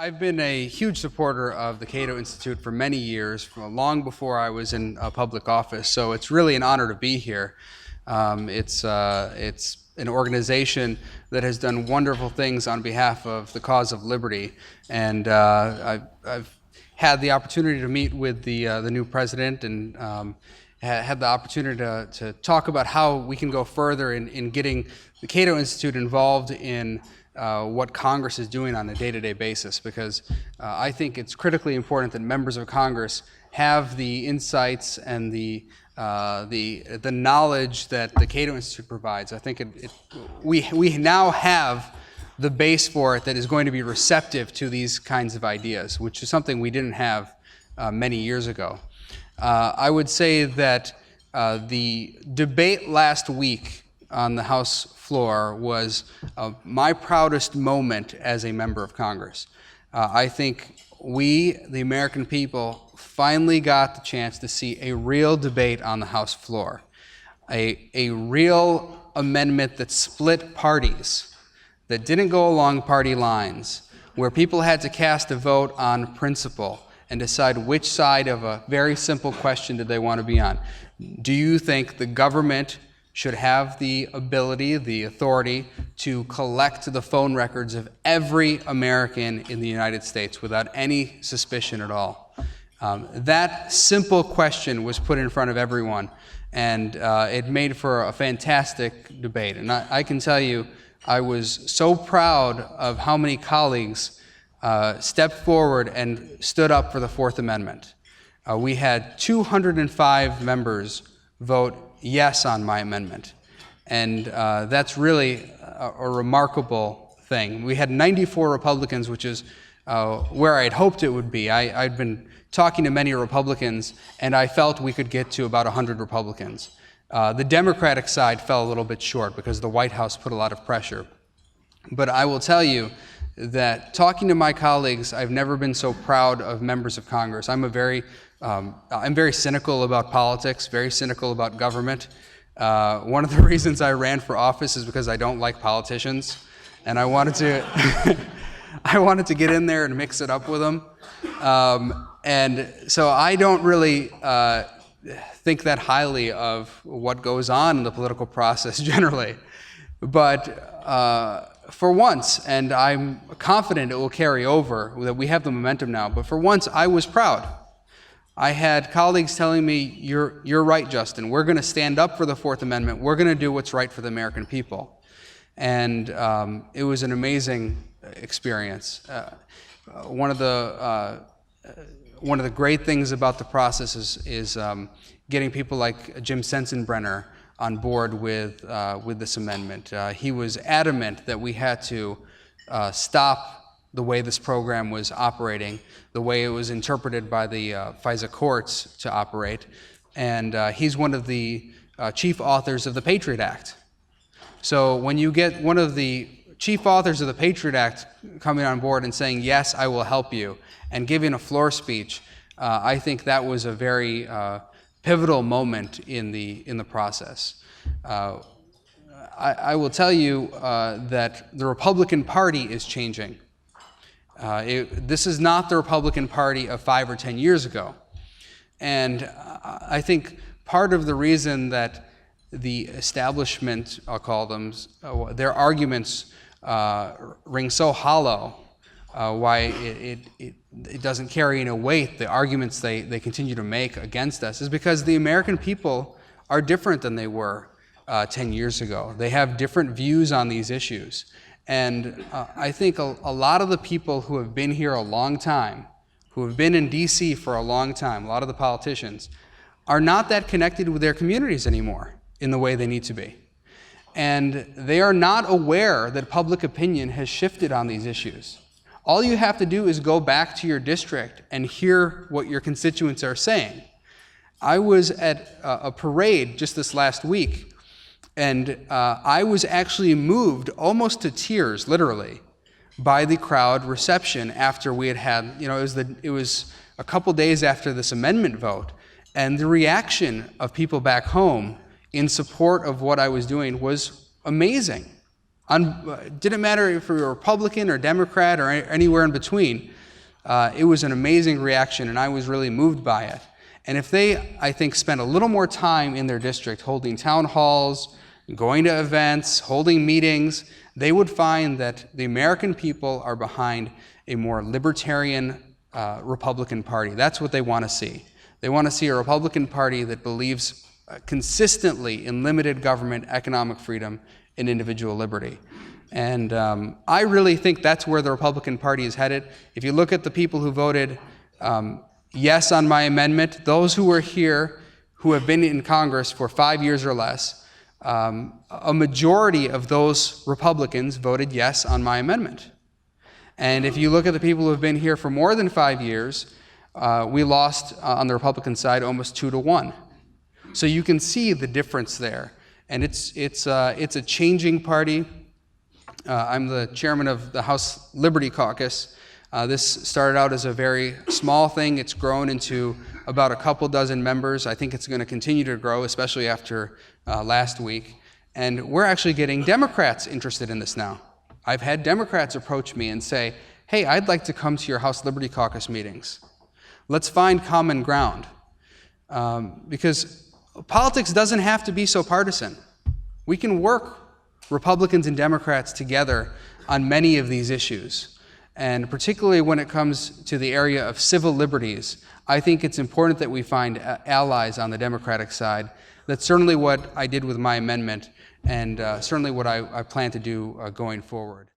I've been a huge supporter of the Cato Institute for many years, from long before I was in public office, so it's really an honor to be here. It's an organization that has done wonderful things on behalf of the cause of liberty, and I've had the opportunity to meet with the new president and had the opportunity to talk about how we can go further in getting the Cato Institute involved in what Congress is doing on a day-to-day basis, because I think it's critically important that members of Congress have the insights and the knowledge that the Cato Institute provides. I think we now have the base for it that is going to be receptive to these kinds of ideas, which is something we didn't have many years ago. I would say that the debate last week on the House floor was my proudest moment as a member of Congress. I think we, the American people, finally got the chance to see a real debate on the House floor, a real amendment that split parties, that didn't go along party lines, where people had to cast a vote on principle and decide which side of a very simple question did they want to be on. Do you think the government should have the ability, the authority, to collect the phone records of every American in the United States without any suspicion at all? That simple question was put in front of everyone, and it made for a fantastic debate. And I can tell you, I was so proud of how many colleagues stepped forward and stood up for the Fourth Amendment. We had 205 members vote yes on my amendment, and that's really a remarkable thing. We had 94 Republicans, which is where I had hoped it would be. I'd been talking to many Republicans, and I felt we could get to about 100 Republicans. The Democratic side fell a little bit short because the White House put a lot of pressure. But I will tell you that talking to my colleagues, I've never been so proud of members of Congress. I'm very cynical about politics, very cynical about government. One of the reasons I ran for office is because I don't like politicians, and I wanted to I wanted to get in there and mix it up with them. And so I don't really think that highly of what goes on in the political process generally. But for once, and I'm confident it will carry over, that we have the momentum now, but for once I was proud. I had colleagues telling me, you're right, Justin, we're going to stand up for the Fourth Amendment, we're going to do what's right for the American people. And it was an amazing experience. One of the great things about the process is getting people like Jim Sensenbrenner on board with this amendment. He was adamant that we had to stop the way this program was operating, the way it was interpreted by the FISA courts to operate, and he's one of the chief authors of the Patriot Act. So when you get one of the chief authors of the Patriot Act coming on board and saying, yes, I will help you, and giving a floor speech, I think that was a very pivotal moment in the process. I will tell you that the Republican Party is changing. This is not the Republican Party of 5 or 10 years ago. And I think part of the reason that the establishment, I'll call them, their arguments ring so hollow, why it doesn't carry any weight, the arguments they continue to make against us, is because the American people are different than they were 10 years ago. They have different views on these issues. And I think a lot of the people who have been here a long time, who have been in D.C. for a long time, a lot of the politicians, are not that connected with their communities anymore in the way they need to be. And they are not aware that public opinion has shifted on these issues. All you have to do is go back to your district and hear what your constituents are saying. I was at a parade just this last week, and I was actually moved almost to tears, literally, by the crowd reception after we had, it was a couple days after this amendment vote, and the reaction of people back home in support of what I was doing was amazing. Didn't matter if you were Republican or Democrat or anywhere in between. It was an amazing reaction, and I was really moved by it. And if they, I think, spent a little more time in their district holding town halls, going to events, holding meetings, they would find that the American people are behind a more libertarian Republican Party. That's what they want to see. They want to see a Republican Party that believes consistently in limited government, economic freedom, and individual liberty. And I really think that's where the Republican Party is headed. If you look at the people who voted yes on my amendment, those who were here, who have been in Congress for 5 years or less, a majority of those Republicans voted yes on my amendment. And if you look at the people who have been here for more than 5 years, we lost on the Republican side almost 2-1. So you can see the difference there. And it's a changing party. I'm the chairman of the House Liberty Caucus. This started out as a very small thing. It's grown into about a couple dozen members. I think it's going to continue to grow, especially after last week. And we're actually getting Democrats interested in this now. I've had Democrats approach me and say, hey, I'd like to come to your House Liberty Caucus meetings. Let's find common ground. Because politics doesn't have to be so partisan. We can work, Republicans and Democrats, together on many of these issues. And particularly when it comes to the area of civil liberties, I think it's important that we find allies on the Democratic side. That's certainly what I did with my amendment, and certainly what I plan to do going forward.